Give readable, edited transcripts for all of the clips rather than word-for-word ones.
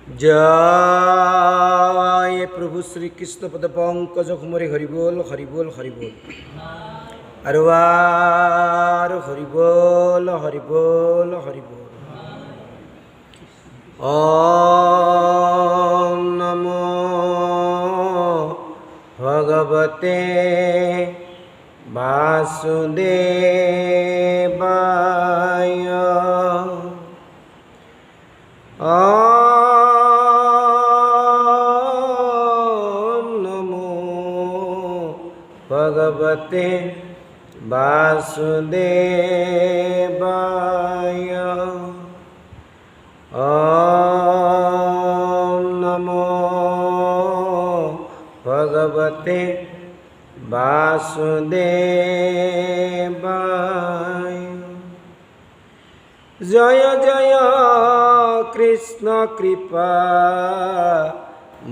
जय प्रभु श्री कृष्ण पद पंकज कुमारी हरिबोल हरिबोल हरिबोल अरवार हरिबोल हरिबोल हरिबोल। ओम नमो भगवते वासुदेवाय। भगवते वासुदेवाय। ओम नमो भगवते वासुदेवाय। जय जय कृष्ण कृपा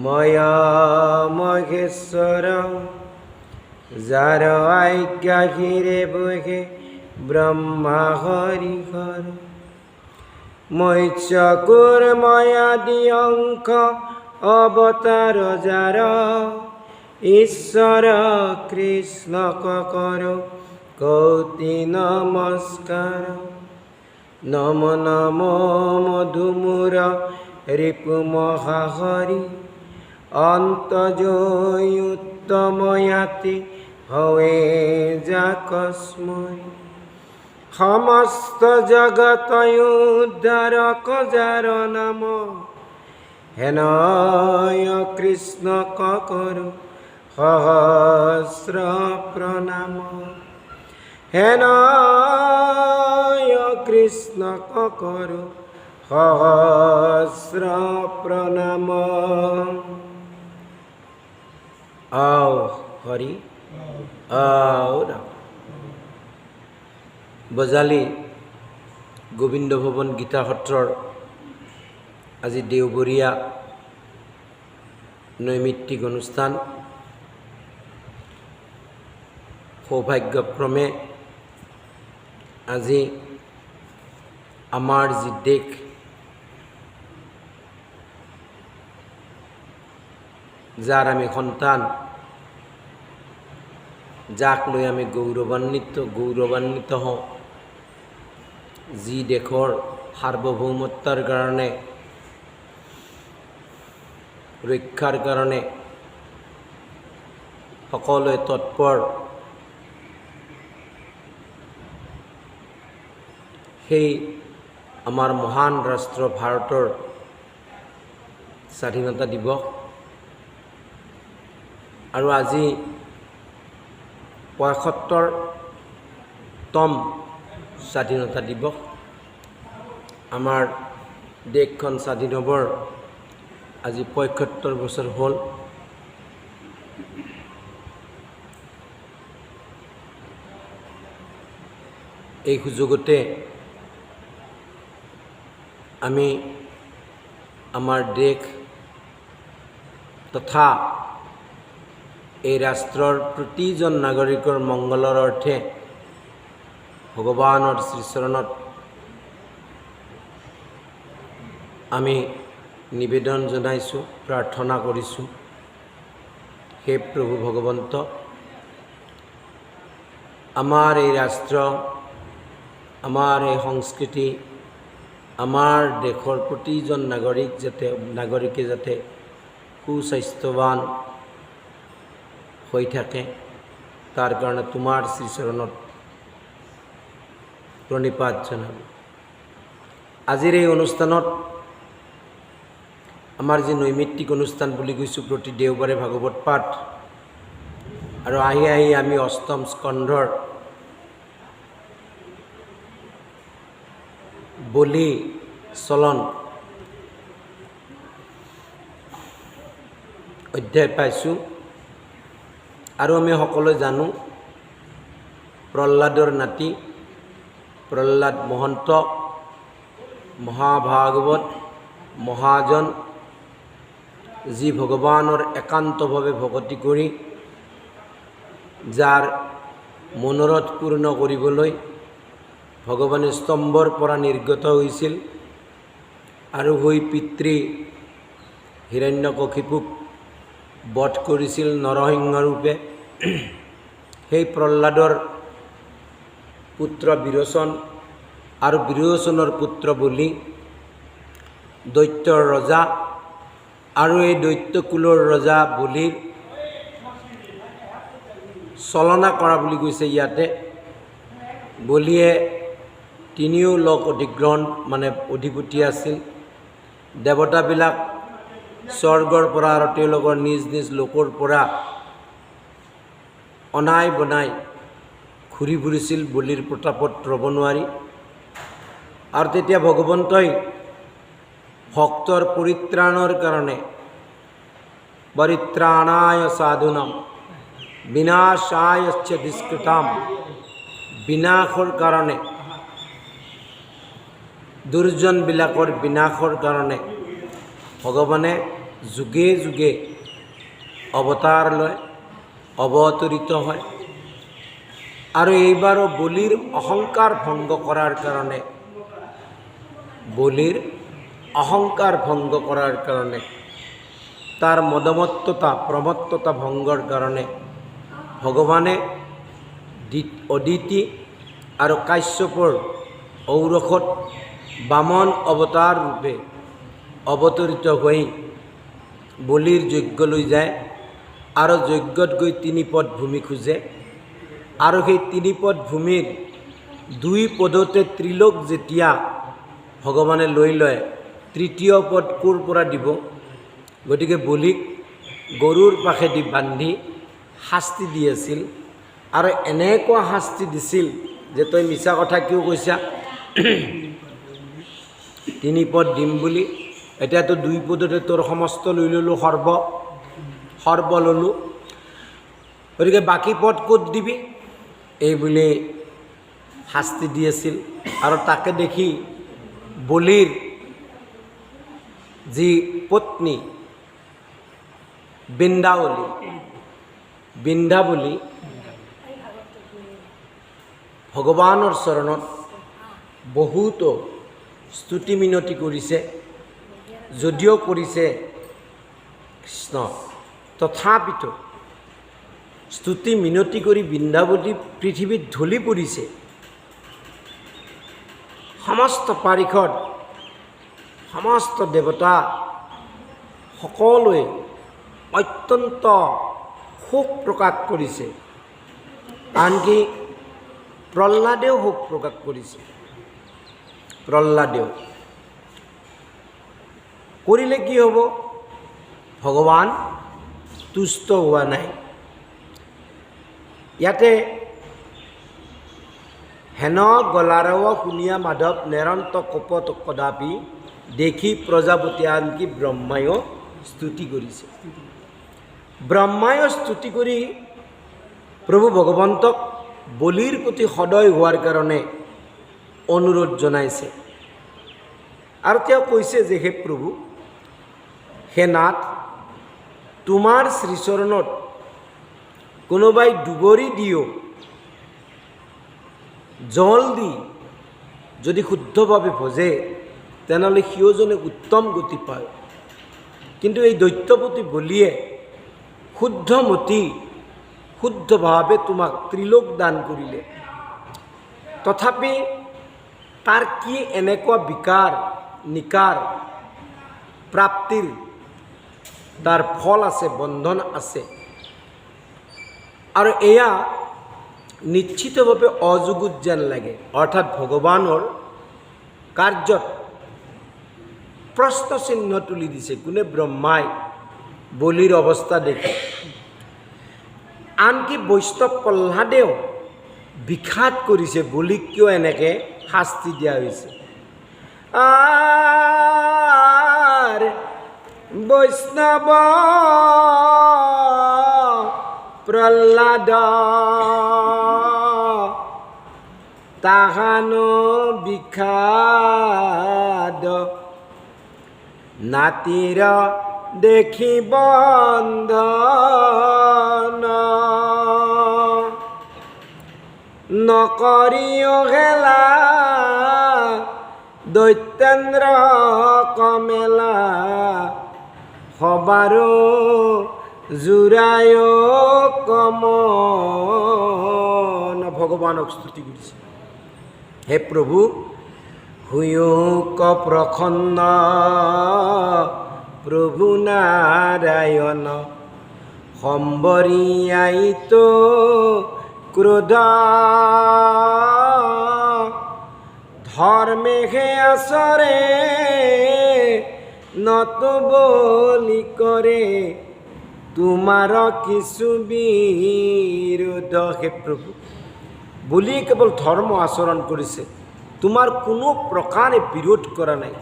मय महेश्वर जार आज्ञा घिरे बहे ब्रह्मा हरिहर मैचकुर मयादि अंक अवतार जार ईश्वर कृष्ण कर कौति नमस्कार। नमो नमो मधुमुर रिपु महाहरि अन्तजोयुत्तमयाति हवे जाकस्मय। समस्त जगत उद्धारक जार नाम हेनय कृष्ण कर सहस्र प्रणाम। हेनय कृष्ण कर सहस्र प्रणाम। आओ हरि आओ राम। बजाली गोविंद भवन गीता सत्ৰৰ আজি দেওবৰীয়া নৈমিত্তিক অনুষ্ঠান। সৌভাগ্যক্ৰমে আজি আমাৰ যি দেশ যাৰ আমি সন্তান, যাক লৈ আমি গৌৰৱান্বিত হওঁ, যি দেশৰ সাৰ্বভৌমত্বৰ কাৰণে ৰক্ষাৰ কাৰণে সকলোৱে তৎপৰ, সেই আমাৰ মহান ৰাষ্ট্ৰ ভাৰতৰ স্বাধীনতা দিৱস। আৰু আজি ৭৫তম স্বাধীনতা দিৱস। আমাৰ দেশখন স্বাধীন হ'বৰ আজি ৭৫ বছৰ হ'ল। এই সুযোগতে আমি আমাৰ দেশ তথা এই ৰাষ্ট্ৰৰ প্ৰতিজন নাগৰিকৰ মংগলৰ অৰ্থে ভগৱানৰ শ্ৰীচৰণত আমি নিবেদন জনাইছোঁ, প্ৰাৰ্থনা কৰিছোঁ। হে প্ৰভু ভগৱন্ত, আমাৰ এই ৰাষ্ট্ৰ, আমাৰ এই সংস্কৃতি, আমাৰ দেশৰ প্ৰতিজন নাগৰিকে যাতে সুস্বাস্থ্যৱান হৈ থাকে, তাৰ কাৰণে তোমাৰ শ্ৰীচৰণত প্ৰণিপাত জনালোঁ। আজিৰ এই অনুষ্ঠানত আমাৰ যি নৈমিত্তিক অনুষ্ঠান বুলি কৈছোঁ, প্ৰতি দেওবাৰে ভাগৱত পাঠ, আৰু আহি আমি অষ্টম স্কন্ধৰ বলি চলন অধ্যায় পাইছোঁ। আৰু আমি সকলোৱে জানো প্ৰহ্লাদৰ নাতি প্ৰহ্লাদ মহন্ত মহাভাগৱত মহাজন, যি ভগৱানৰ একান্তভাৱে ভকতি কৰি যাৰ মনোৰথ পূৰ্ণ কৰিবলৈ ভগৱানে স্তম্ভৰ পৰা নিৰ্গত হৈছিল আৰু হৈ পিতৃ হিৰণ্যকশিপুক বধ কৰিছিল নৰসিংহ ৰূপে। সেই প্ৰহ্লাদৰ পুত্ৰ বিৰোচন আৰু বিৰোচনৰ পুত্ৰ বলি দৈত্যৰ ৰজা, আৰু এই দৈত্যকুলৰ ৰজা বলিৰ চলনা কৰা বুলি কৈছে ইয়াতে। বলিয়ে তিনিও লোক অধিগ্ৰহণ মানে অধিপতি আছিল। দেৱতাবিলাক স্বৰ্গৰ পৰা আৰু তেওঁলোকৰ নিজ নিজ লোকৰ পৰা অনাই বনাই ঘূৰি ফুৰিছিল বলিৰ প্ৰতাপত ৰ'ব নোৱাৰি। আৰু তেতিয়া ভগৱন্তই ভক্তৰ পৰিত্ৰাণৰ কাৰণে পৰিত্ৰাণায় সাধুনাম বিনাশায়শ্চ দুষ্কৃতাম, বিনাশৰ কাৰণে দুৰ্জনবিলাকৰ বিনাশৰ কাৰণে ভগৱানে যুগে যুগে অৱতাৰ লয়, অৱতৰিত হয়। আৰু এইবাৰো বলিৰ অহংকাৰ ভংগ কৰাৰ কাৰণে, বলিৰ অহংকাৰ ভংগ কৰাৰ কাৰণে, তাৰ মদমত্ততা প্ৰমত্ততা ভংগৰ কাৰণে ভগৱানে অদিতি আৰু কাশ্যপৰ ঔৰসত বামন অৱতাৰ ৰূপে অৱতৰিত হৈ বলিৰ যজ্ঞ লৈ যায় আৰু যজ্ঞত গৈ 3 পদ ভূমি খোজে। আৰু সেই 3 পদ ভূমিৰ 2 পদতে ত্ৰিলোক যেতিয়া ভগৱানে লৈ লয়, 3য় পদ ক'ৰ পৰা দিব? গতিকে বলিক গৰুৰ পাশেদি বান্ধি শাস্তি দি আছিল। আৰু এনেকুৱা শাস্তি দিছিল যে তই মিছা কথা কিয় কৈছা, 3 পদ দিম বুলি, এতিয়াতো 2 পদতে তোৰ সমস্ত লৈ ল'লোঁ, সৰ্ব ল'লোঁ, গতিকে বাকী পদ ক'ত দিবি? এই বুলি শাস্তি দি আছিল। আৰু তাকে দেখি বলিৰ যি পত্নী বৃন্দাবলী ভগৱানৰ চৰণত বহুতো স্তুতি মিনতি কৰিছে, যদিও কৰিছে কৃষ্ণ, তথাপিতো স্তুতি মিনতি কৰি বৃন্দাবতী পৃথিৱীত ঢলি পৰিছে। সমস্ত পাৰিষদ, সমস্ত দেৱতা সকলোৱে অত্যন্ত শোক প্ৰকাশ কৰিছে। আনকি প্ৰহ্লাদেও শোক প্ৰকাশ কৰিছে। প্ৰহ্লাদেও কৰিলে কি হ'ব? ভগৱান তুষ্ট হোৱা নাই। ইয়াতে হেন গলাৰৱ শুনিয়া মাধৱ নিৰন্ত কপট কদাপি দেখি প্ৰজাপতি, আনকি ব্ৰহ্মায়ো স্তুতি কৰিছে। ব্ৰহ্মায়ো স্তুতি কৰি প্ৰভু ভগৱন্তক বলিৰ প্ৰতি সদয় হোৱাৰ কাৰণে অনুৰোধ জনাইছে। আৰু তেওঁ কৈছে যে হে প্ৰভু, হে নাথ, তোমাৰ শ্ৰীচৰণত কোনোবাই দুবৰি দিও জল দি যদি শুদ্ধভাৱে ভজে তেনেহ'লে সিওজনে উত্তম গতি পায়। কিন্তু এই দৈত্যপতি বলিয়ে শুদ্ধমতি শুদ্ধভাৱে তোমাক ত্ৰিলোক দান কৰিলে, তথাপি তাৰ কি এনেকুৱা বিকাৰ নিকাৰ প্ৰাপ্তিৰ তাৰ ফল আছে, বন্ধন আছে। আৰু এয়া নিশ্চিতভাৱে অযুগুত যেন লাগে, অৰ্থাৎ ভগৱানৰ কাৰ্যত প্ৰশ্ন চিহ্ন তুলি দিছে। কোনে? ব্ৰহ্মাই বলিৰ অৱস্থা দেখি। আনকি বৈষ্ণৱ প্ৰহ্লাদেও বিষাদ কৰিছে, বলিক কিয় এনেকৈ শাস্তি দিয়া হৈছে। বৈষ্ণৱ প্ৰহ্লাদ তাহানো বিষাদ নাতিৰ দেখি বন্ধন নকৰিও হেলা দৈত্যেন্দ্ৰ কমেলা সবাৰো জোৰায় কমন। ভগৱানক স্তুতি কৰিছে। হে প্ৰভু, হুয়ুক প্ৰসন্ন প্ৰভু নাৰায়ণ, সম্বৰিয়াইত ক্ৰোধ, ধৰ্মেহে আচৰে নত বলি তোমাৰ কিছু বিৰোধ। হে প্ৰভু, বলি কেৱল ধৰ্ম আচৰণ কৰিছে, তোমাৰ কোনো প্ৰকাৰে বিৰোধ কৰা নাই।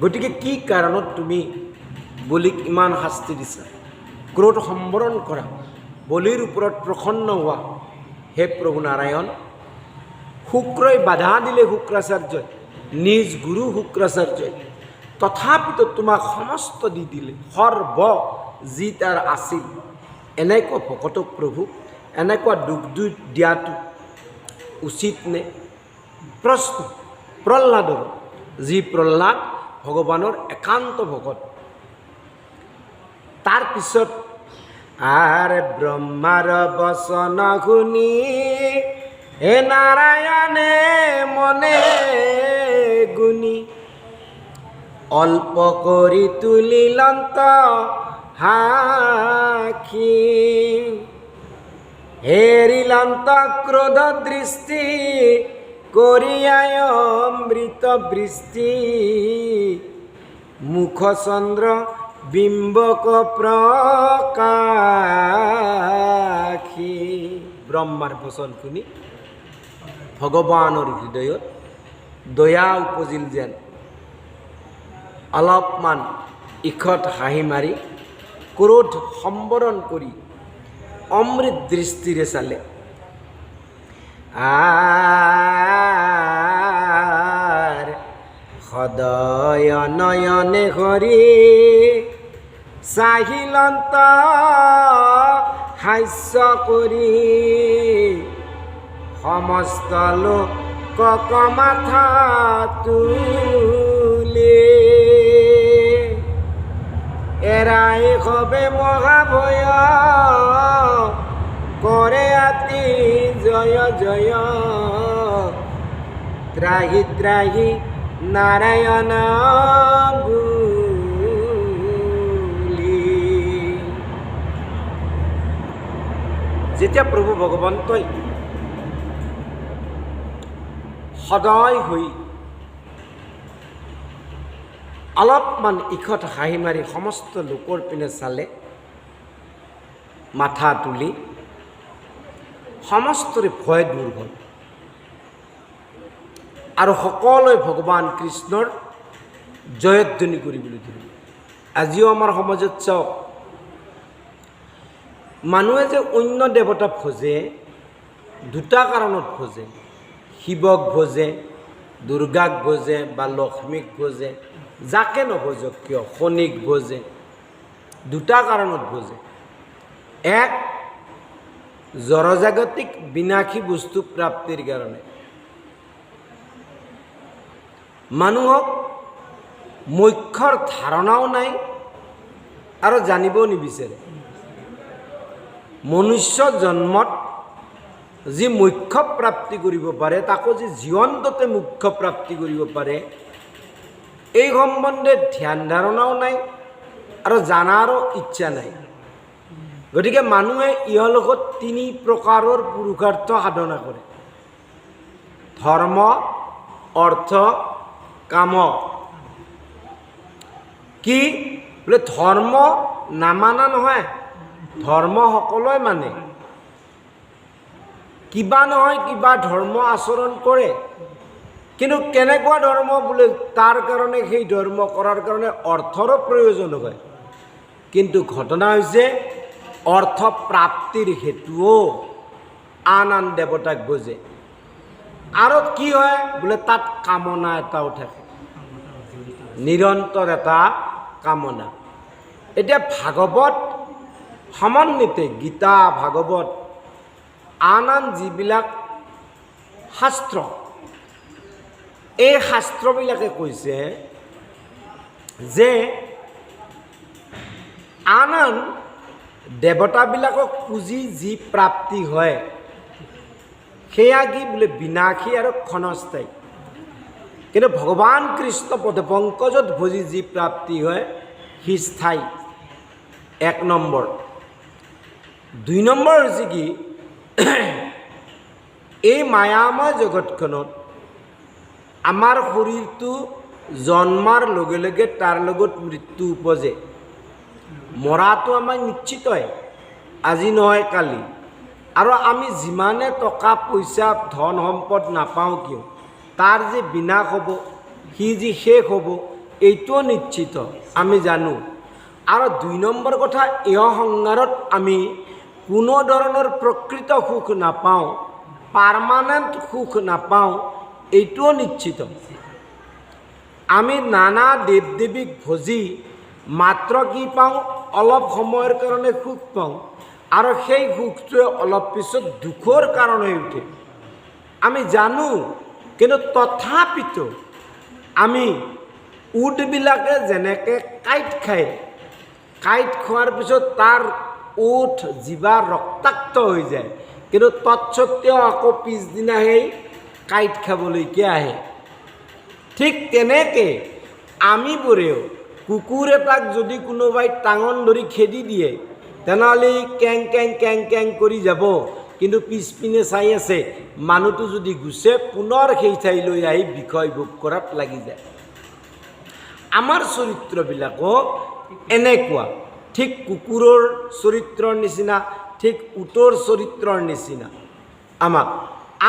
গতিকে কি কাৰণত তুমি বলিক ইমান শাস্তি দিছা? ক্ৰোধ সম্বৰণ কৰা, বলিৰ ওপৰত প্ৰসন্ন হোৱা। হে প্ৰভু নাৰায়ণ, শুক্ৰই বাধা দিলে শুক্ৰাচাৰ্যই, নিজ গুৰু শুক্ৰাচাৰ্যই, তথাপিতো তোমাক সমস্ত দি দিলে, সৰ্ব যি তাৰ আছিল। এনেকুৱা ভকতক প্ৰভু এনেকুৱা দুখ দিয়াটো উচিত নে? প্ৰশ্ন প্ৰহ্লাদৰ, যি প্ৰহ্লাদ ভগৱানৰ একান্ত ভকত। তাৰপিছত ব্ৰহ্মাৰ বচন শুনি হে নাৰায়ণে মনে গুণী, অল্প কৰি তুলিলন্ত হাখি, হেৰিলন্ত ক্ৰোধ দৃষ্টি কৰিয়ায় অমৃত বৃষ্টি, মুখচন্দ্ৰ বিম্বক প্ৰকাশী। ব্ৰহ্মাৰ বচন শুনি ভগৱানৰ হৃদয়ত দয়া উপজিল যেন। অলপমান ইখত হাঁহি মাৰি ক্ৰোধ সম্বৰণ কৰি অমৃত দৃষ্টিৰে চালে। সদয় নয়নে হৰি চাহিলন্ত হাস্য কৰি, সমস্ত লোকক মাথা তুলি, এৰাই হবে মহাভয় কৰে আতি জয় জয়, ত্ৰাহি ত্ৰাহি নাৰায়ণ বুলি। যেতিয়া প্ৰভু ভগৱন্তই সদয় হৈ অলপমান ইখত হাঁহি মাৰি সমস্ত লোকৰ পিনে চালে, মাথা তুলি, সমস্তৰে ভয় দূৰ হ'ল আৰু সকলোৱে ভগৱান কৃষ্ণৰ জয়ধ্বনি কৰিবলৈ ধৰিলে। আজিও আমাৰ সমাজত চাওক, মানুহে যে অন্য দেৱতা ভজে, দুটা কাৰণত ভজে। শিৱক ভজে, দুৰ্গাক ভজে বা লক্ষ্মীক ভজে, যাকে নভজক কিয়, শনিক ভজে। দুটা কাৰণত ভজে। এক, জড়জাগতিক বিনাশী বস্তু প্ৰাপ্তিৰ কাৰণে। মানুহক মোক্ষৰ ধাৰণাও নাই আৰু জানিবও নিবিচাৰে। মনুষ্য জন্মত যি মোক্ষ প্ৰাপ্তি কৰিব পাৰে, তাকো যি জীৱন্ততে মোক্ষ প্ৰাপ্তি কৰিব পাৰে, এই সম্বন্ধে ধ্যান ধাৰণাও নাই আৰু জানাৰো ইচ্ছা নাই। গতিকে মানুহে ইহলোকত তিনি প্ৰকাৰৰ পুৰুষাৰ্থ সাধনা কৰে: ধৰ্ম, অৰ্থ, কাম। কি বোলে ধৰ্ম নামানা নহয়, ধৰ্ম সকলোৱে মানে। কিবা নহয় কিবা ধৰ্ম আচৰণ কৰে, কিন্তু কেনেকুৱা ধৰ্ম বোলে তাৰ কাৰণে, সেই ধৰ্ম কৰাৰ কাৰণে অৰ্থৰো প্ৰয়োজন হয়। কিন্তু ঘটনা হৈছে, অৰ্থ প্ৰাপ্তিৰ হেতুও আন আন দেৱতাক বুজে। আৰু কি হয় বোলে, তাত কামনা এটাও থাকে, নিৰন্তৰ এটা কামনা। এতিয়া ভাগৱত সমন্বিতে গীতা, ভাগৱত, আন আন যিবিলাক শাস্ত্ৰ, এই শাস্ত্ৰবিলাকে কৈছে যে আন আন দেৱতাবিলাকক পুজি যি প্ৰাপ্তি হয় সেয়া কি বোলে বিনাশী আৰু ক্ষণস্থায়ী, কিন্তু ভগৱান কৃষ্ণ পদপংকজত ভজি যি প্ৰাপ্তি হয় সি স্থায়ী। 1 নম্বৰ। 2 নম্বৰ হৈছে কি, এই মায়াময় জগতখনত আমাৰ শৰীৰটো জন্মাৰ লগে লগে তাৰ লগত মৃত্যু উপজে। মৰাটো আমাৰ নিশ্চিতই, আজি নহয় কালি। আৰু আমি যিমানে টকা পইচা ধন সম্পদ নাপাওঁ কিয় তাৰ যে বিনাশ হ'ব, সি যি শেষ হ'ব এইটোও নিশ্চিত আমি জানো। আৰু 2 নম্বৰ কথা, এই সংসাৰত আমি কোনো ধৰণৰ প্ৰকৃত সুখ নাপাওঁ, পাৰ্মানেণ্ট সুখ নাপাওঁ, এইটোও নিশ্চিত। আমি নানা দেৱ দেৱীক ভজি মাত্ৰ কি পাওঁ, অলপ সময়ৰ কাৰণে সুখ পাওঁ, আৰু সেই সুখটোৱে অলপ পিছত দুখৰ কাৰণ হৈ উঠে আমি জানো। কিন্তু তথাপিতো আমি উটবিলাকে যেনেকৈ কাঁইট খায়, কাঁইট খোৱাৰ পিছত তাৰ ওঠ জিভা ৰক্তাক্ত হৈ যায়, কিন্তু তৎসত্ত্বেও আকৌ পিছদিনা সেই কাঁইট খাবলৈকে আহে। ঠিক তেনেকৈ আমিবোৰেও কুকুৰ এটাক যদি কোনোবাই টাঙন ধৰি খেদি দিয়ে তেনেহ'লে কেং কেং কেং কেং কৰি যাব, কিন্তু পিছপিনে চাই আছে মানুহটো যদি গুচে পুনৰ সেই ঠাইলৈ আহি বিষয় ভোগ কৰাত লাগি যায়। আমাৰ চৰিত্ৰবিলাকো এনেকুৱা, ঠিক কুকুৰৰ চৰিত্ৰৰ নিচিনা, ঠিক উটৰ চৰিত্ৰৰ নিচিনা আমাক।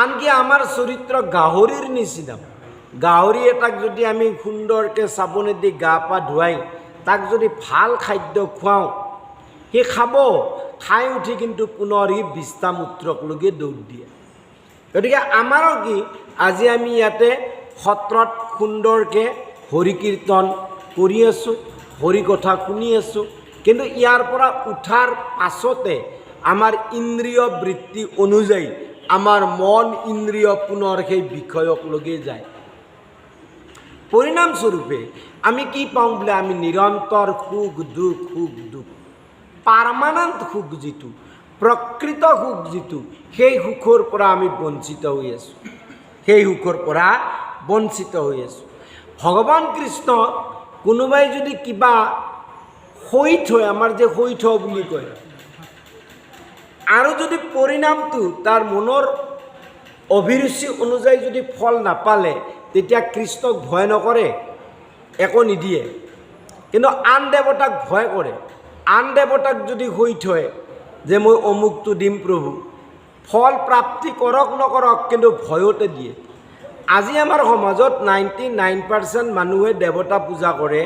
আনকি আমাৰ চৰিত্ৰ গাহৰিৰ নিচিনা। গাহৰি এটাক যদি আমি সুন্দৰকৈ চাবোনেদি গা পা ধুৱাই তাক যদি ভাল খাদ্য খুৱাওঁ সি খাব, খাই উঠি কিন্তু পুনৰ সি বিষ্ঠামূত্ৰকলৈকে দৌৰ দিয়ে। গতিকে আমাৰো কি, আজি আমি ইয়াতে সত্ৰত সুন্দৰকৈ হৰি কীৰ্তন কৰি আছোঁ, হৰি কথা শুনি আছোঁ, কিন্তু ইয়াৰ পৰা উঠাৰ পাছতে আমাৰ ইন্দ্ৰিয় বৃত্তি অনুযায়ী আমাৰ মন ইন্দ্ৰিয় পুনৰ সেই বিষয়কলৈকে যায়। পৰিণামস্বৰূপে আমি কি পাওঁ বোলে, আমি নিৰন্তৰ সুখ দুখ, সুখ দুখ, পাৰ্মানেণ্ট সুখ যিটো, প্ৰকৃত সুখ যিটো, সেই সুখৰ পৰা আমি বঞ্চিত হৈ আছোঁ, সেই সুখৰ পৰা বঞ্চিত হৈ আছোঁ। ভগৱান কৃষ্ণ কোনোবাই যদি কিবা সৈত হয়, আমাৰ যে সৈত বুলি কয়, আৰু যদি পৰিণামটো তাৰ মনৰ অভিৰুচি অনুযায়ী যদি ফল নাপালে তেতিয়া কৃষ্ণক ভয় নকৰে, একো নিদিয়ে। কিন্তু আন দেৱতাক ভয় কৰে। আন দেৱতাক যদি সৈত হয় যে মই অমুকটো দিম প্ৰভু, ফল প্ৰাপ্তি কৰক নকৰক কিন্তু ভয়তে দিয়ে। আজি আমাৰ সমাজত 99% মানুহে দেৱতা পূজা কৰে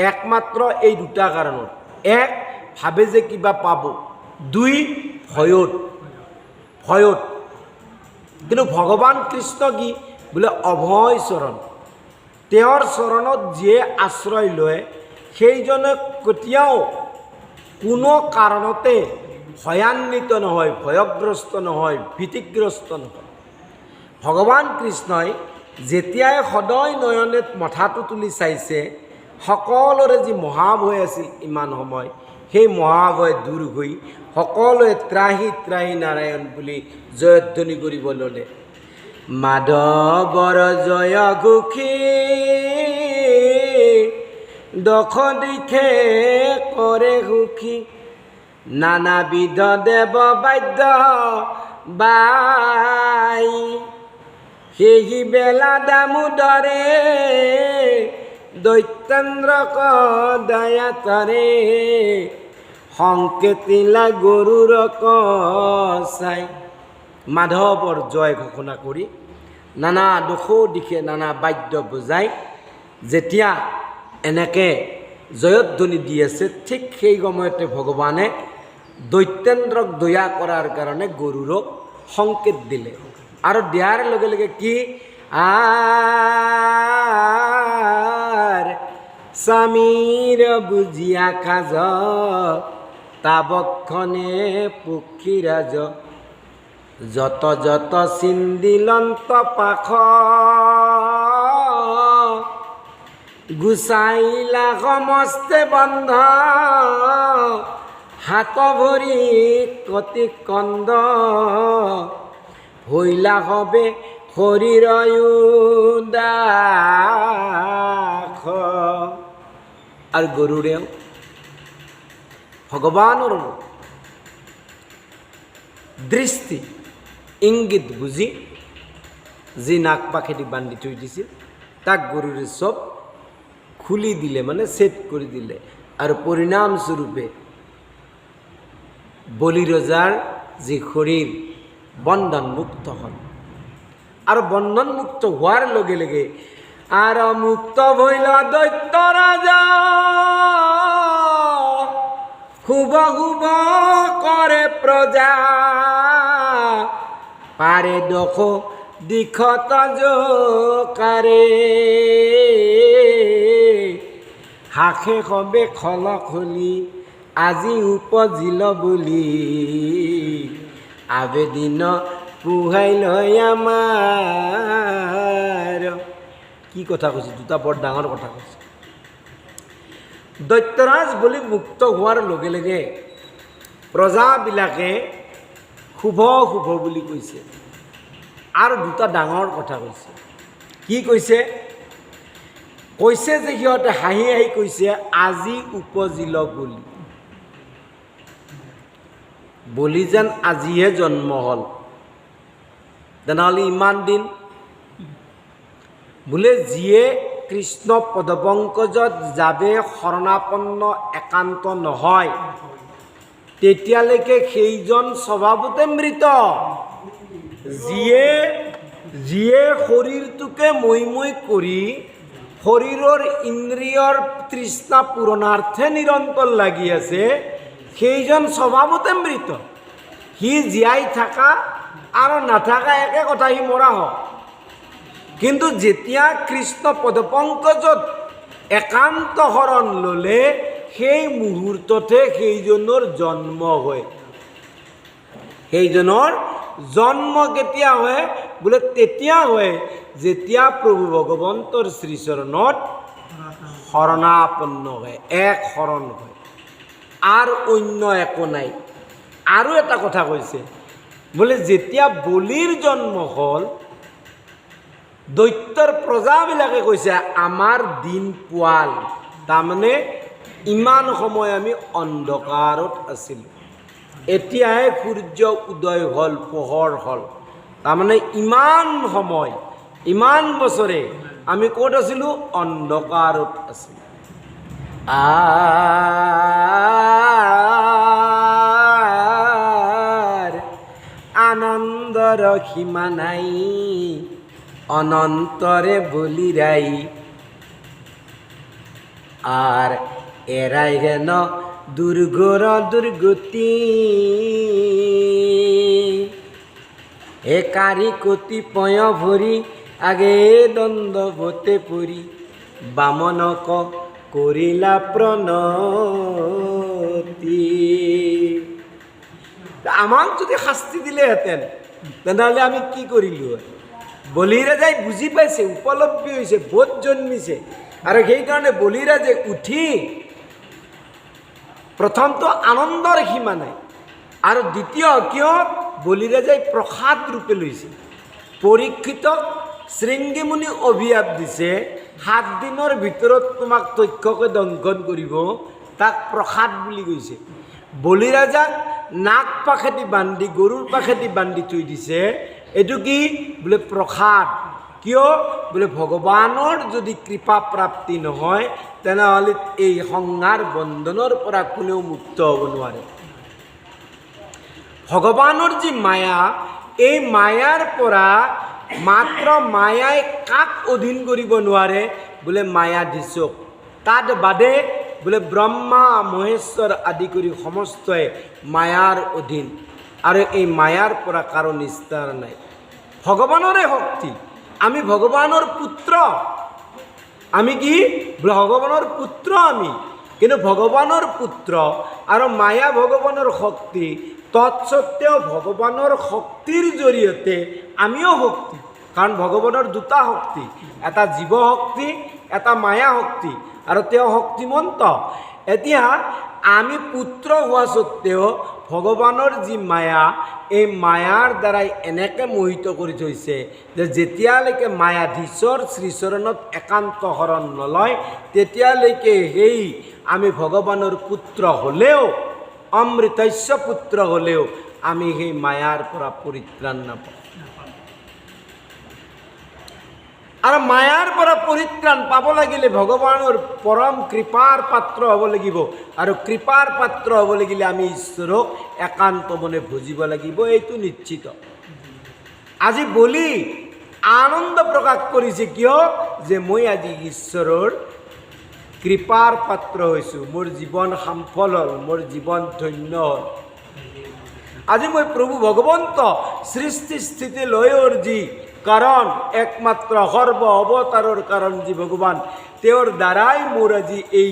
একমাত্ৰ এই 2টা কাৰণত। 1, ভাবে যে কিবা পাব, 2, ভয়ত। ভয়ত। কিন্তু ভগৱান কৃষ্ণ কি বোলে, অভয় চৰণ। তেওঁৰ চৰণত যিয়ে আশ্ৰয় লয় সেইজনে কেতিয়াও কোনো কাৰণতে ভয়ান্বিত নহয়, ভয়গ্ৰস্ত নহয়, ভীতিগ্ৰস্ত নহয়। ভগৱান কৃষ্ণই যেতিয়াই সদয় নয়নে মাথাটো তুলি চাইছে, সকলোৰে যি মহাভয় আছিল ইমান সময়, সেই মহাভয় দূৰ হৈ সকলোৱে ত্ৰাহি ত্ৰাহি নাৰায়ণ বুলি জয়ধ্বনি কৰিব ল'লে। মাধৱৰ জয় ঘোষী দশ দিশে কৰে সুখী, নানাবিধ দেৱ বাদ্য বাই, সেই বেলা দামোদৰে দৈত্যেন্দ্ৰক দয়া তৰে, সংকেতিলা গৰুৰ কচাই। মাধৱৰ জয় ঘোষণা কৰি নানা দশো দিশে নানা বাদ্য বজাই যেতিয়া এনেকৈ জয়ধ্বনি দি আছে, ঠিক সেই সময়তে ভগৱানে দৈত্যেন্দ্ৰক দয়া কৰাৰ কাৰণে গৰুৰক সংকেত দিলে। আৰু দিয়াৰ লগে লগে কি, আৰ স্বামীৰ বুজিয়া কাজ তাবক্ষণে পক্ষীৰাজ, যত যত চিন্দিলন্ত পাখ গুচাইলা সমস্তে বন্ধ হাত ভৰি কতি কন্দ হইলা হবে শৰীৰ দাস। আৰু গৰুৰেও ভগৱানৰ দৃষ্টি ইংগিত বুজি যি নাক পাখেদি বান্ধি থৈ দিছিল তাক গৰুৰে চব খুলি দিলে, মানে ছেট কৰি দিলে। আৰু পৰিণামস্বৰূপে বলি ৰজাৰ যি শৰীৰ বন্ধনমুক্ত হ'ল। আৰু বন্ধনমুক্ত হোৱাৰ লগে লগে আৰু মুক্ত হইল দৈত্য ৰাজা, শুভ শুভ কৰে প্ৰজা, পাৰে দশ দিশত জকাৰে, হাসে সবে খলখলি আজি উপজিল বুলি, আবেদিন পুহাই লয় আমাৰ। কি কথা কৈছে, দুটা বৰ ডাঙৰ কথা কৈছে। দৈত্যৰাজ বলি মুক্ত হোৱাৰ লগে লগে প্ৰজাবিলাকে শুভ শুভ বুলি কৈছে। আৰু দুটা ডাঙৰ কথা কৈছে। কি কৈছে? কৈছে যে সিহঁতে হাঁহি হাঁহি কৈছে আজি উপজিল বুলি। বলি যেন আজিহে জন্ম হ'ল, তেনেহ'লে ইমান দিন বোলে যিয়ে কৃষ্ণ পদপংকজত যাবে শৰণাপন্ন একান্ত নহয়, তেতিয়ালৈকে সেইজন স্বভাৱতে মৃত। যিয়ে শৰীৰটোকে মই মই কৰি শৰীৰৰ ইন্দ্ৰিয়ৰ তৃষ্ণা পূৰণাৰ্থে নিৰন্তৰ লাগি আছে, সেইজন স্বভাৱতে মৃত। সি জীয়াই থকা আৰু নাথাকা একে কথা, সি মৰা হয়। কিন্তু যেতিয়া কৃষ্ণ পদপংকজত একান্ত শৰণ ল'লে, সেই মুহূৰ্ততে সেইজনৰ জন্ম হয়। সেইজনৰ জন্ম কেতিয়া হয়? বোলে তেতিয়া হয় যেতিয়া প্ৰভু ভগৱন্তৰ শ্ৰীচৰণত শৰণাপন্ন হয়, এক শৰণ হয়, আৰু অন্য একো নাই। আৰু এটা কথা কৈছে, বোলে যেতিয়া বলিৰ জন্ম হ'ল, দৈত্যৰ প্ৰজাবিলাকে কৈছে আমাৰ দিন পোৱাল, তাৰমানে ইমান সময় আমি অন্ধকাৰত আছিলোঁ, এতিয়াহে সূৰ্য উদয় হ'ল, পোহৰ হ'ল। তাৰমানে ইমান সময়, ইমান বছৰে আমি ক'ত আছিলোঁ? অন্ধকাৰত আছিলোঁ। আনন্দৰ সীমা নাই অনন্তরে বলিরাই, আর এরাই হেন দুর্গর দুর্গতি, এ কারি কতিপয় ভরি আগে দ্বন্দ্ববতে পরি, বামনক করিলা প্রণতি। আমাক যদি শাস্তি দিলেহেঁতেন তেনেহ'লে আমি কি কৰিলোঁ? বলিৰাজাই বুজি পাইছে, উপলব্ধি হৈছে, বোধ জন্মিছে, আৰু সেইকাৰণে বলিৰাজে উঠি প্ৰথমটো আনন্দৰ সীমা নাই, আৰু দ্বিতীয় কিয় বলিৰাজাই প্ৰসাদ ৰূপে লৈছে। পৰীক্ষিতক শৃংগীমুনি অভিশাপ দিছে, 7 দিনৰ ভিতৰত তোমাক তক্ষকে দংশন কৰিব, তাক প্ৰসাদ বুলি কৈছে। বলিৰাজাক নাক পাখেদি বান্ধি, গৰুৰ পাখেদি বান্ধি থৈ দিছে, এইটো কি? বোলে প্ৰসাদ। কিয়? বোলে ভগৱানৰ যদি কৃপা প্ৰাপ্তি নহয় তেনেহ'লে এই সংসাৰ বন্ধনৰ পৰা কোনেও মুক্ত হ'ব নোৱাৰে। ভগৱানৰ যি মায়া, এই মায়াৰ পৰা মাত্ৰ মায়াই কাক অধীন কৰিব নোৱাৰে? বোলে মায়াধীশক। তাত বাদে বোলে ব্ৰহ্মা মহেশ্বৰ আদি কৰি সমস্তই মায়াৰ অধীন, আৰু এই মায়াৰ পৰা কাৰো নিস্তাৰ নাই। ভগৱানৰে শক্তি, আমি ভগৱানৰ পুত্ৰ। আমি কি? ভগৱানৰ পুত্ৰ আমি। কিন্তু ভগৱানৰ পুত্ৰ আৰু মায়া ভগৱানৰ শক্তি, তৎসত্ত্বেও ভগৱানৰ শক্তিৰ জৰিয়তে আমিও শক্তি। কাৰণ ভগৱানৰ দুটা শক্তি, এটা জীৱ শক্তি এটা মায়া শক্তি আৰু তেওঁ শক্তিমন্ত। এতিয়া আমি পুত্ৰ হোৱা স্বত্তেও ভগৱানৰ যি মায়া, এই মায়াৰ দ্বাৰাই এনেকৈ মোহিত কৰি থৈছে যে যেতিয়ালৈকে মায়াধীশৰ শ্ৰীচৰণত একান্ত শৰণ নলয় তেতিয়ালৈকে সেই আমি ভগৱানৰ পুত্ৰ হ'লেও, অমৃতস্য পুত্ৰ হ'লেও আমি সেই মায়াৰ পৰা পৰিত্ৰাণ নাপাওঁ। আৰু মায়াৰ পৰা পৰিত্ৰাণ পাব লাগিলে ভগৱানৰ পৰম কৃপাৰ পাত্ৰ হ'ব লাগিব, আৰু কৃপাৰ পাত্ৰ হ'ব লাগিলে আমি ঈশ্বৰক একান্ত মনে ভজিব লাগিব, এইটো নিশ্চিত। আজি বলি আনন্দ প্ৰকাশ কৰিছে, কিয় যে মই আজি ঈশ্বৰৰ কৃপাৰ পাত্ৰ হৈছোঁ, মোৰ জীৱন সফল হ'ল, মোৰ জীৱন ধন্য হ'ল। আজি মই প্ৰভু ভগৱন্ত সৃষ্টি স্থিতি লয়ৰ যি কাৰণ, একমাত্ৰ সৰ্ব অৱতাৰৰ কাৰণ যি ভগৱান, তেওঁৰ দ্বাৰাই মোৰ আজি এই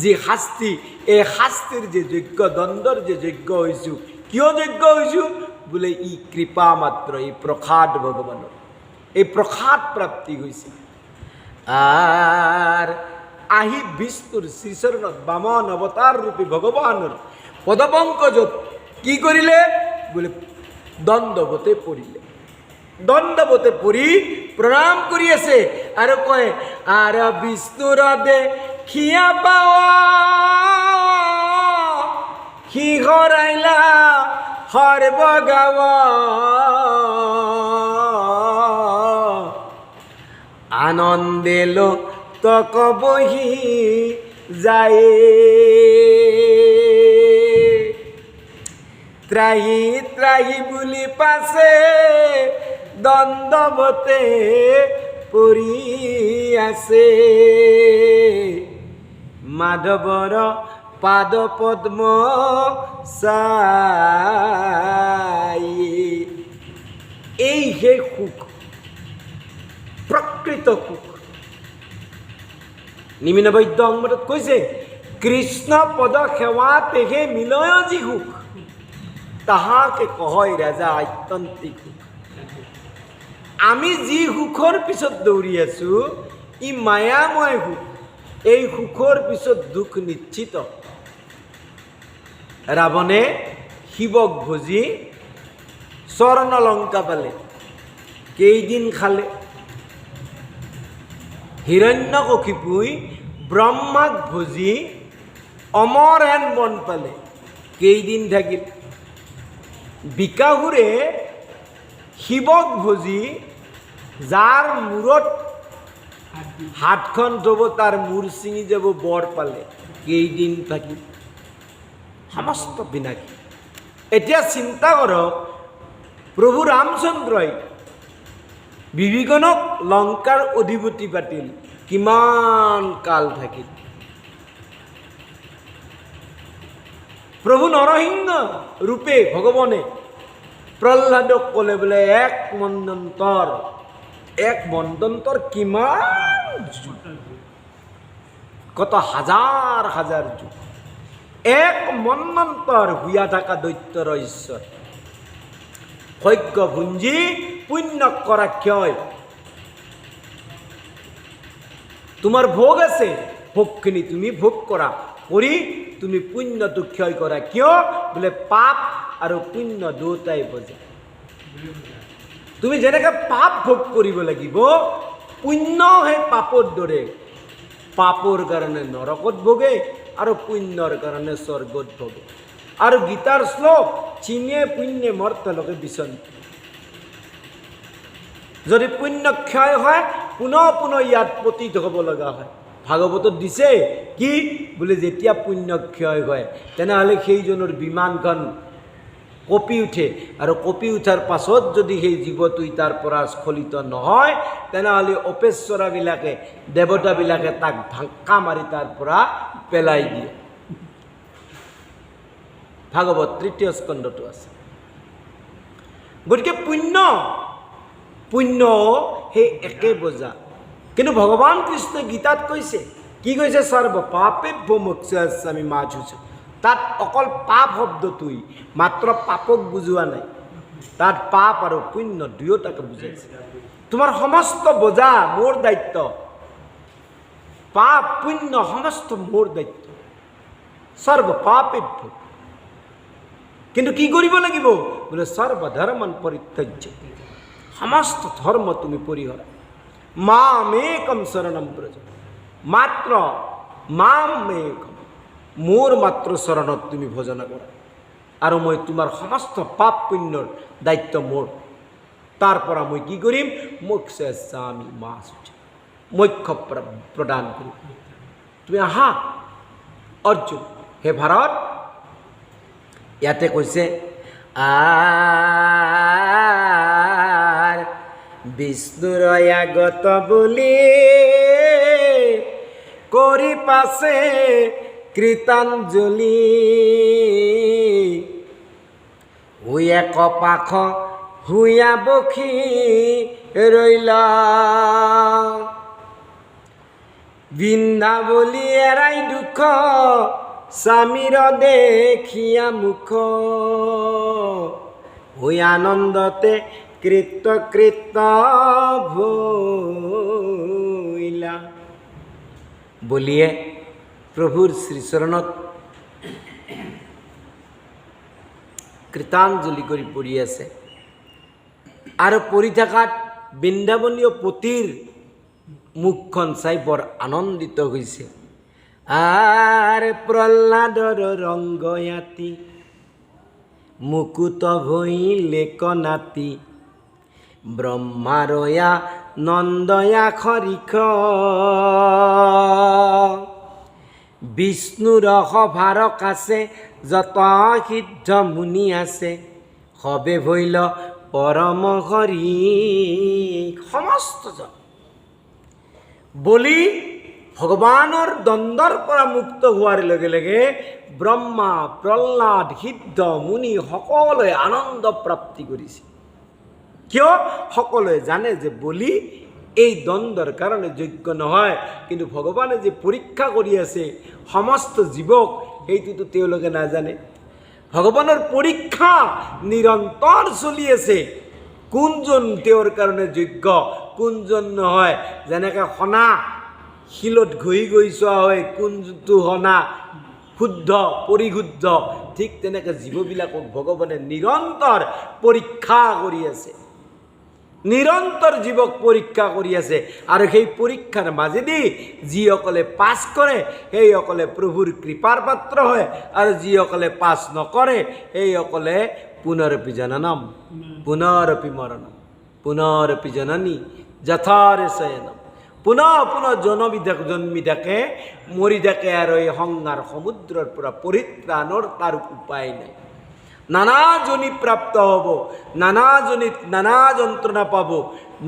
যি শাস্তি, এই শাস্তিৰ যে যজ্ঞ, দ্বন্দ্বৰ যে যজ্ঞ হৈছোঁ। কিয় যজ্ঞ হৈছোঁ বোলে ই কৃপা মাত্ৰ, এই প্ৰসাদ ভগৱানৰ, এই প্ৰসাদ প্ৰাপ্তি হৈছে। আৰ আহি বিষ্ণুৰ শ্ৰীচৰণত বামন অৱতাৰ ৰূপী ভগৱানৰ পদপংকজত কি কৰিলে বোলে দণ্ডৱতে পৰিলে, দণ্ডৱতে পৰি প্ৰণাম কৰি আছে আৰু কয়, আৰু বিষ্ণুৰ দেখিয়া পাৱা সি হৰাইলা সৰ্বগাৱা, আনন্দে লোক বহি যায়, ত্ৰাহি ত্ৰাহি বুলি পাছে দণ্ডৱতে পৰি আছে, মাধৱৰ পাদ পদ্ম চাই। এই হে সুখ, প্ৰকৃত সুখ। নিমিন বৈদ্য অংমতত কৈছে, কৃষ্ণ পদ সেৱাতেহে মিলয় যি সুখ, তাহাকে কহয় ৰাজা আত্যন্তিক সুখ। আমি যি সুখৰ পিছত দৌৰি আছো ই মায়াময় সুখ, এই সুখৰ পিছত দুখ নিশ্চিত। ৰাৱণে শিৱক ভজি স্বৰ্ণ লংকা পালে, কেইদিন খালে। হিৰণ্যকশিপুই ব্ৰহ্মাক ভজি অমৰ হেন বন পালে, কেইদিন থাকিল। বিকাহুৰে শিৱক ভজি যাৰ মূৰত হাতখন থব তাৰ মূৰ ছিঙি যাব বৰ পালে, কেইদিন থাকিল। সমস্ত বিনাশী। এতিয়া চিন্তা কৰক, প্ৰভু ৰামচন্দ্ৰই বিভীষণক লংকাৰ অধিপতি পাতিল, কিমান কাল থাকিল। প্ৰভু নৰসিংহ ৰূপে ভগৱানে প্ৰহ্লাদক ক'লে বোলে এক মন্বন্তৰ কিমান যুগ, কত হাজাৰ হাজাৰ যুগ, এক মন্বন্তৰ হুয়া থকা দৈত্যৰ ঈশ্বৰ। সৈক্য ভুঞ্জি পুণ্য কৰা ক্ষয়। তোমাৰ ভোগ আছে, ভোগখিনি তুমি ভোগ কৰা, কৰি তুমি পুণ্যটো ক্ষয় কৰা। কিয় বোলে পাপ আৰু পুণ্য দুটাই বজে। তুমি যেনেকৈ পাপ ভোগ কৰিব লাগিব, পুণ্য সেই পাপৰ দৰে, পাপৰ কাৰণে নৰকত ভোগে আৰু পুণ্যৰ কাৰণে স্বৰ্গত ভোগে। আৰু গীতাৰ শ্লোক, চিনে পুণ্যে মৰ্তলোকে বিচন্তি। যদি পুণ্য ক্ষয় হয় পুনঃ পুনঃ ইয়াত পতিত হ'ব লগা হয়। ভাগৱতত দিছে কি বোলে যেতিয়া পুণ্য ক্ষয় হয় তেনেহ'লে সেইজনৰ বিমানখন কঁপি উঠে, আৰু কঁপি উঠাৰ পাছত যদি সেই জীৱটো তাৰ পৰা স্খলিত নহয় তেনেহ'লে অপেশ্বৰাবিলাকে, দেৱতাবিলাকে তাক ধাক্কা মাৰি তাৰ পৰা পেলাই দিয়ে। ভাগৱত ৩য় স্কন্ধটো আছে। গতিকে পুণ্য সেই একে বজা। কিন্তু ভগৱান কৃষ্ণই গীতাত কৈছে, কি কৈছে, সৰ্ব পাপেভ্যো মোক্ষয়িষ্যামি মা শুচি। তাত অকল পাপ শব্দটোই, মাত্ৰ পাপক বুজোৱা নাই, তাত পাপ আৰু পুণ্য দুয়োটাকে বুজাইছে। তোমাৰ সমস্ত বোজা মোৰ দায়িত্ব। পাপ পুণ্য সমস্ত মোৰ দায়িত্ব, সৰ্ব পাপেভ্য। কিন্তু কি কৰিব লাগিব বোলে সৰ্বধৰ্মান পৰিত্যাজ্য, সমস্ত ধৰ্ম তুমি পৰিহাৰা। মামেকম শৰণম ব্ৰজ, মাত্ৰ মামেকম, মোৰ মাত্ৰ শৰণত তুমি ভজনা কৰা, আৰু মই তোমাৰ সমস্ত পাপ পুণ্যৰ দায়িত্ব মোৰ। তাৰ পৰা মই কি কৰিম? মোক্ষে স্বামী মা সূচি, মোক্ষ প্ৰদান কৰিম। তুমি আহা অৰ্জুন, হে ভাৰত। ইয়াতে কৈছে বিষ্ণুৰ আগত বুলি কৰি পাছে কৃতাঞ্জলি, হুয়ে কপাখ হুয়া বখি ৰৈলা, বৃন্দাবলী এৰাই দুখ স্বামীৰ দেখিয়া মুখ, হৈ আনন্দতে কৃতকৃত ভৈলা। বলিয়ে প্ৰভুৰ শ্ৰীচৰণত কৃতাঞ্জলি কৰি পৰি আছে। আৰু পৰি থকাত বৃন্দাবনীয় পতিৰ মুখখন চাই বৰ আনন্দিত হৈছে। আর প্রহ্লাদর রঙ্গয়াতি মুকুত ভইলে কনাতি, ব্রহ্মারয়া নন্দয়া খরিখ, বিষ্ণুর সভার কাছে যত সিদ্ধ মুনি আছে, সবে ভইল পরম হরি। সমস্তজন বলি ভগৱানৰ দ্বন্দ্বৰ পৰা মুক্ত হোৱাৰ লগে লগে ব্ৰহ্মা, প্ৰহ্লাদ, সিদ্ধ মুনি সকলোৱে আনন্দ প্ৰাপ্তি কৰিছে। কিয়? সকলোৱে জানে যে বলি এই দ্বন্দ্বৰ কাৰণে যোগ্য নহয়, কিন্তু ভগৱানে যে পৰীক্ষা কৰি আছে সমস্ত জীৱক, সেইটোতো তেওঁলোকে নাজানে। ভগৱানৰ পৰীক্ষা নিৰন্তৰ চলি আছে, কোনজন তেওঁৰ কাৰণে যোগ্য, কোনজন নহয়। যেনেকৈ সোণা শিলত ঘঁহি ঘঁহি চোৱা হয় কোনটো সোণা শুদ্ধ পৰিশুদ্ধ, ঠিক তেনেকৈ জীৱবিলাকক ভগৱানে নিৰন্তৰ পৰীক্ষা কৰি আছে, নিৰন্তৰ জীৱক পৰীক্ষা কৰি আছে। আৰু সেই পৰীক্ষাৰ মাজেদি যিসকলে পাছ কৰে সেইসকলে প্ৰভুৰ কৃপাৰ পাত্ৰ হয়, আৰু যিসকলে পাছ নকৰে সেইসকলে পুনৰপি জননম পুনৰপি মৰণম পুনৰপি জননী যথাৰে শয়নম, পুনঃ পুনঃ জন্মি থাকে, মৰি থাকে, আৰু এই সংসাৰ সমুদ্ৰৰ পৰা পৰিত্ৰাণৰ তাৰ উপায় নাই। নানা জনী প্ৰাপ্ত হ'ব, নানা জনীত নানা যন্ত্ৰণা পাব,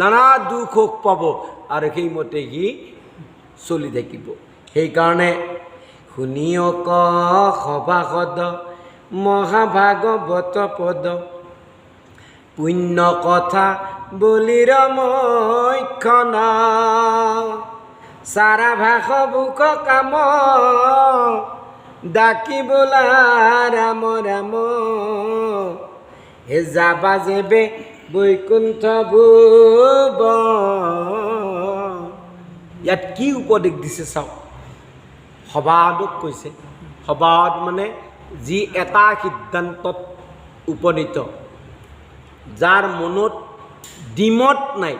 নানা দুখ পাব, আৰু সেইমতে সি চলি থাকিব। সেইকাৰণে শুনিয়ক সভাসদ মহাভাগৱত পদ, পুণ্য কথা বলিৰ মক্ষণ, সারা ভাষ বুক কাম ডাকি বোলা রাম রাম, হে যাবা যেবে বৈকুণ্ঠ ভুব। ইয়াত কি উপদেশ দিছে চাওক। সবাদক কৈছে, সবাদ মানে যি এটা সিদ্ধান্তত উপনীত, যাৰ মনত দ্বিমত নাই,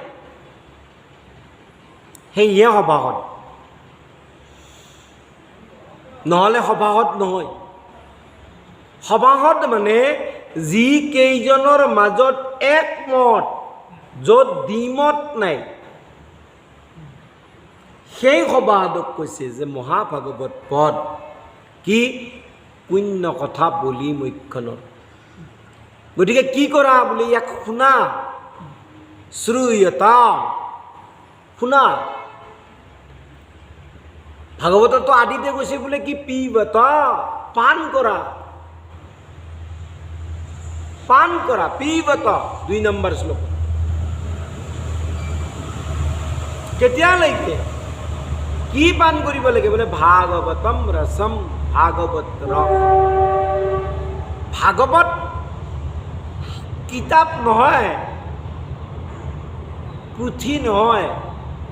সেয়ে সভাসদ, নহ'লে সভাসদ নহয়। সভাসদ মানে যি কেইজনৰ মাজত একমত, য'ত দ্বিমত নাই, সেই সভাসদক কৈছে যে মহাভাগৱত পদ কি? পুণ্য কথা বলি মক্ষণৰ। গতিকে কি কৰা বুলি ইয়াক শুনা, শ্ৰুয়তা, শুনা। ভাগৱততো আদিতে কৈছে বোলে কি? পিবতা, পান কৰা, পান কৰা, পিবতা 2 নম্বৰ শ্লোক। কেতিয়ালৈকে কি পান কৰিব লাগে বোলে? ভাগৱতম ৰসম, ভাগৱত ৰস। ভাগৱত কিতাপ নহয়, পুথি নহয়,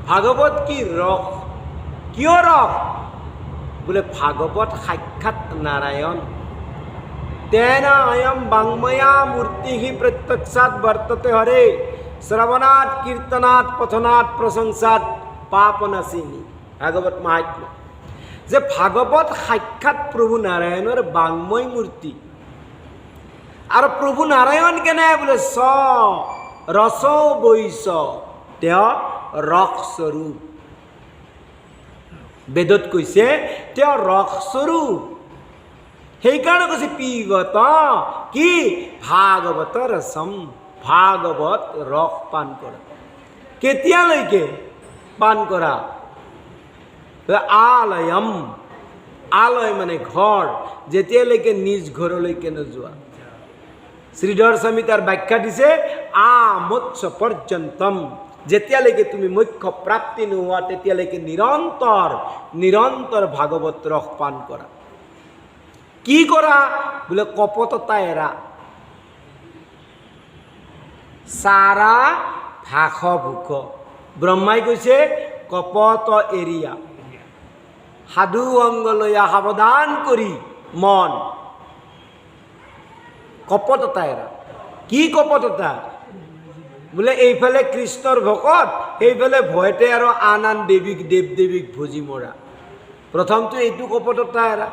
ভাগৱত কি? ৰস। কিয় ৰস? বোলে ভাগৱত সাক্ষাৎ নাৰায়ণ। তেন অয়ম বাংময়া মূৰ্তি প্ৰত্যক্ষাৎ বৰ্ততে হৰে শ্ৰৱণাৎ কীৰ্তনাৎ পঠনাৎ প্ৰশংসাত পাপনাশিনী। ভাগৱত মাহাত্ম্য যে ভাগৱত সাক্ষাৎ প্ৰভু নাৰায়ণৰ বাংময় মূৰ্তি। আৰু প্ৰভু নাৰায়ণ কেনে? বোলে স ৰস বৈশ, তেওঁ ৰসস্বৰূপ। বেদত কৈছে তেওঁ ৰসস্বৰূপ। সেইকাৰণে কৈছে পিবত কি ভাগৱত ৰসম, ভাগৱত ৰস পান কৰা। কেতিয়ালৈকে পান কৰা? আলয়ম, আলয় মানে ঘৰ, যেতিয়ালৈকে নিজ ঘৰলৈকে নোযোৱা। শ্ৰীধৰ স্বামী তাৰ ব্যাখ্যা দিছে আমোৎস পৰ্যন্তম, যেতিয়ালৈকে তুমি মোক্ষ প্ৰাপ্তি নোহোৱা তেতিয়ালৈকে নিৰন্তৰ নিৰন্তৰ ভাগৱত ৰস পান কৰা। কি কৰা? বোলে কপটতা এৰা, চাৰা ভাষ ভোক। ব্ৰহ্মাই কৈছে কপট এৰিয়া, সাধু অংগ লৈয়া সাৱধান কৰি মন। কপটতা এৰা। কি কপটতা? বোলে এইফালে কৃষ্ণৰ ভকত, সেইফালে ভয়তে আৰু আন আন দেৱীক দেৱ দেৱীক ভজি মৰা। প্ৰথমটো এইটো কপটতা এৰা।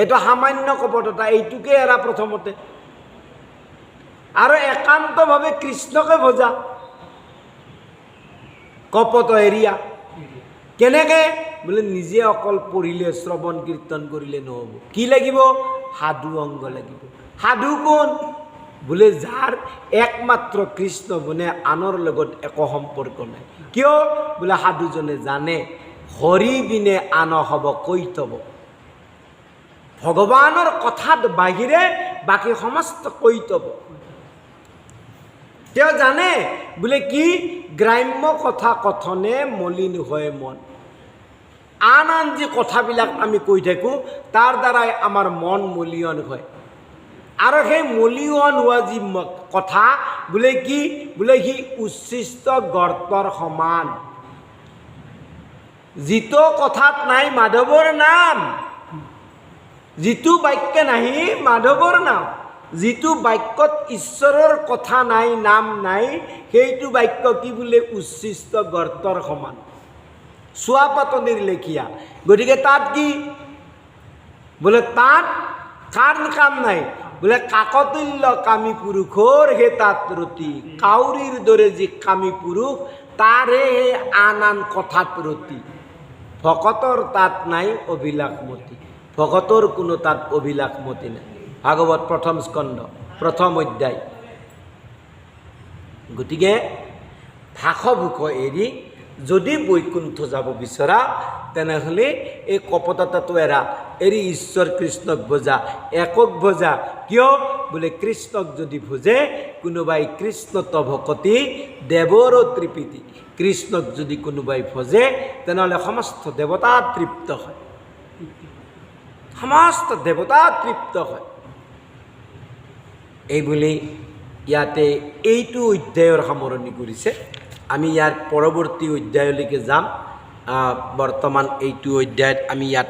এইটো সামান্য কপটতা, এইটোকে এৰা প্ৰথমতে। আৰু একান্তভাৱে কৃষ্ণকে ভজা। কপট এৰিয়া। কেনেকে? বোলে নিজে অকল পঢ়িলে শ্ৰৱণ কীৰ্তন কৰিলে নহ'ব। কি লাগিব? সাধু অংগ লাগিব। সাধু কোন? বোলে যাৰ একমাত্ৰ কৃষ্ণ বনে, আনৰ লগত একো সম্পৰ্ক নাই। কিয়? বোলে সাধুজনে জানে হৰি বিনে আন হব কৈতৱ। ভগৱানৰ কথাত বাহিৰে বাকী সমস্ত কৈতৱ। তেওঁ জানে বোলে কি গ্ৰাম্য কথা কথনে মলিন হয় মন। আন আন যি কথাবিলাক আমি কৈ থাকোঁ তাৰ দ্বাৰাই আমাৰ মন মলিয়ন হয়। আৰু সেই মলিয়ন হোৱা যি কথা বোলে কি? বোলে সি উচ্ছিষ্ট গৰ্তৰ সমান। যিটো কথাত নাই মাধৱৰ নাম, যিটো বাক্যে নাহি মাধৱৰ নাম, যিটো বাক্যত ঈশ্বৰৰ কথা নাই, নাম নাই, সেইটো বাক্য কি? বোলে উচ্ছিষ্ট গৰ্তৰ সমান, চোৱা পাতনিৰ লেখীয়া। গতিকে তাত কি? বোলে তাত কাৰ কাম নাই? বোলে কাকতুল্য কামী পুৰুষৰ হে তাত ৰতি। কাউৰীৰ দৰে যি কামী পুৰুষ, তাৰে আন আন কথাত ৰতি। ভকতৰ তাত নাই অভিলাষমতি। ভকতৰ কোনো তাত অভিলাষমতি নাই। ভাগৱত প্ৰথম স্কন্ধ প্ৰথম অধ্যায়। গতিকে ভাষভোষ এৰি যদি বৈকুণ্ঠ যাব বিচৰা, তেনেহ'লে এই কপটতাটো এৰা, এৰি ঈশ্বৰ কৃষ্ণক ভজা, একক ভজা। কিয়? বোলে কৃষ্ণক যদি ভজে, কোনোবাই কৃষ্ণত ভকতি দেৱৰ তৃপ্তি। কৃষ্ণক যদি কোনোবাই ভজে, তেনেহ'লে সমস্ত দেৱতা তৃপ্ত হয়, সমস্ত দেৱতা তৃপ্ত হয়। এইবুলি ইয়াতে এইটো অধ্যায়ৰ সামৰণি কৰিছে। আমি ইয়াৰ পৰৱৰ্তী অধ্যায়লৈকে যাম। বৰ্তমান এইটো অধ্যায়ত আমি ইয়াত